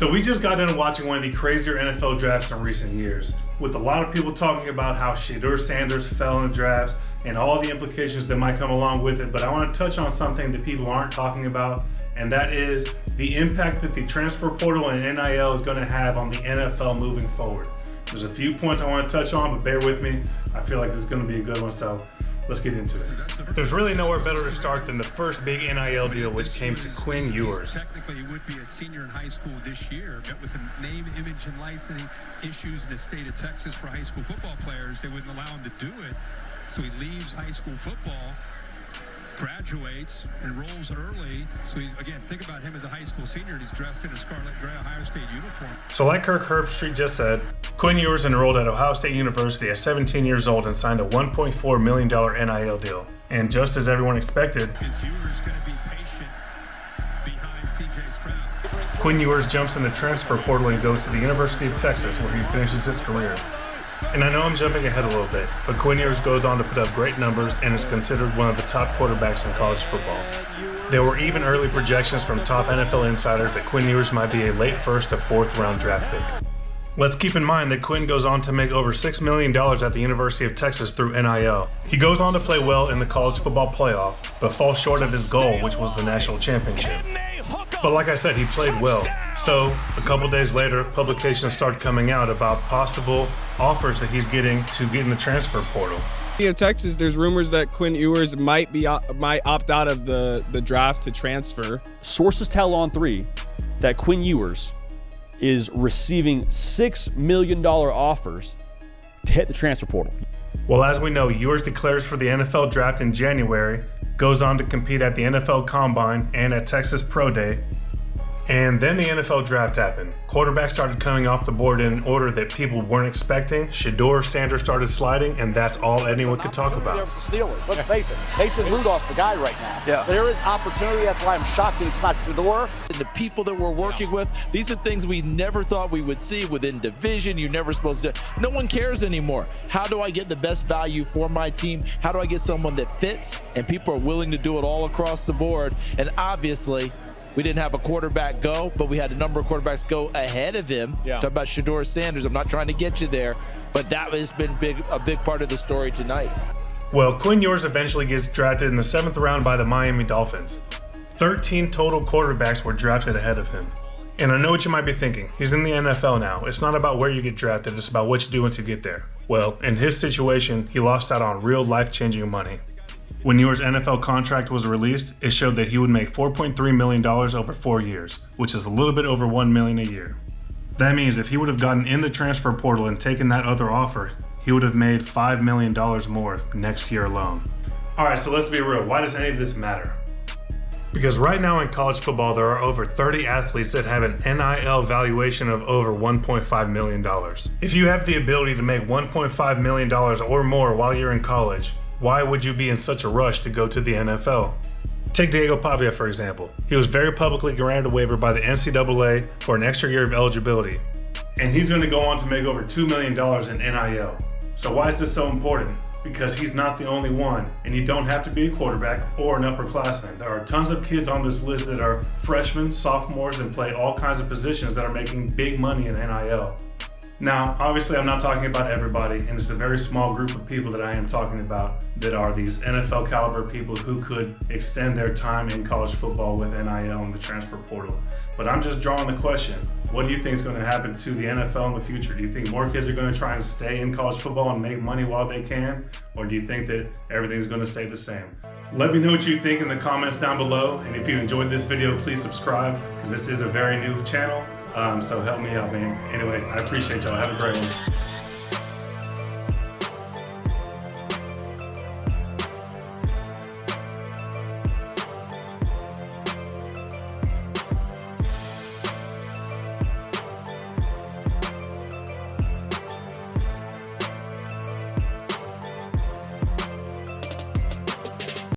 So we just got done watching one of the crazier NFL drafts in recent years, with a lot of people talking about how Shedeur Sanders fell in the draft and all the implications that might come along with it. But I want to touch on something that people aren't talking about, and that is the impact that the transfer portal and NIL is going to have on the NFL moving forward. There's a few points I want to touch on, but bear with me. I feel like this is going to be a good one, so let's get into it. There's really nowhere better to start than the first big NIL deal, which came to Quinn Ewers. Technically, he would be a senior in high school this year, but with some name, image, and licensing issues in the state of Texas for high school football players, they wouldn't allow him to do it. So he leaves high school football, graduates, enrolls early. So he's, again, think about him as a high school senior, and he's dressed in a scarlet gray Ohio State uniform. So like Kirk Herbstreit just said, Quinn Ewers enrolled at Ohio State University at 17 years old and signed a $1.4 million NIL deal. And just as everyone expected, Ewers going to be patient behind CJ Stroud. Quinn Ewers jumps in the transfer portal and goes to the University of Texas, where he finishes his career. And I know I'm jumping ahead a little bit, but Quinn Ewers goes on to put up great numbers and is considered one of the top quarterbacks in college football. There were even early projections from top NFL insiders that Quinn Ewers might be a late first to fourth round draft pick. Let's keep in mind that Quinn goes on to make over $6 million at the University of Texas through NIL. He goes on to play well in the college football playoff, but falls short of his goal, which was the national championship. But like I said, he played well. So a couple days later, publications started coming out about possible offers that he's getting to get in the transfer portal. In Texas, there's rumors that Quinn Ewers might opt out of the draft to transfer. Sources tell on 3 that Quinn Ewers is receiving $6 million offers to hit the transfer portal. Well, as we know, Ewers declares for the NFL draft in January, goes on to compete at the NFL Combine and at Texas Pro Day. And then the NFL draft happened. Quarterbacks started coming off the board in an order that people weren't expecting. Shedeur Sanders started sliding, and that's all anyone could talk about. Steelers, let's face it. Mason Rudolph's the guy right now. Yeah. There is opportunity. That's why I'm shocked that it's not Shedeur. The people that we're working with, these are things we never thought we would see within division. You're never supposed to. No one cares anymore. How do I get the best value for my team? How do I get someone that fits? And people are willing to do it all across the board. And obviously, we didn't have a quarterback go, but we had a number of quarterbacks go ahead of him. Yeah. Talk about Shedeur Sanders. I'm not trying to get you there, but that has been a big part of the story tonight. Well, Quinn Ewers eventually gets drafted in the 7th round by the Miami Dolphins. 13 total quarterbacks were drafted ahead of him. And I know what you might be thinking. He's in the NFL now. It's not about where you get drafted, it's about what you do once you get there. Well, in his situation, he lost out on real life-changing money. When Ewers' NFL contract was released, it showed that he would make $4.3 million over 4 years, which is a little bit over $1 million a year. That means if he would have gotten in the transfer portal and taken that other offer, he would have made $5 million more next year alone. Alright, so let's be real. Why does any of this matter? Because right now in college football, there are over 30 athletes that have an NIL valuation of over $1.5 million. If you have the ability to make $1.5 million or more while you're in college, why would you be in such a rush to go to the NFL? Take Diego Pavia, for example. He was very publicly granted a waiver by the NCAA for an extra year of eligibility. And he's going to go on to make over $2 million in NIL. So why is this so important? Because he's not the only one, and you don't have to be a quarterback or an upperclassman. There are tons of kids on this list that are freshmen, sophomores, and play all kinds of positions that are making big money in NIL. Now, obviously I'm not talking about everybody, and it's a very small group of people that I am talking about that are these NFL caliber people who could extend their time in college football with NIL and the transfer portal. But I'm just drawing the question, what do you think is going to happen to the NFL in the future? Do you think more kids are going to try and stay in college football and make money while they can? Or do you think that everything's going to stay the same? Let me know what you think in the comments down below, and if you enjoyed this video, please subscribe, because this is a very new channel. So help me out, man. Anyway, I appreciate y'all. Have a great one.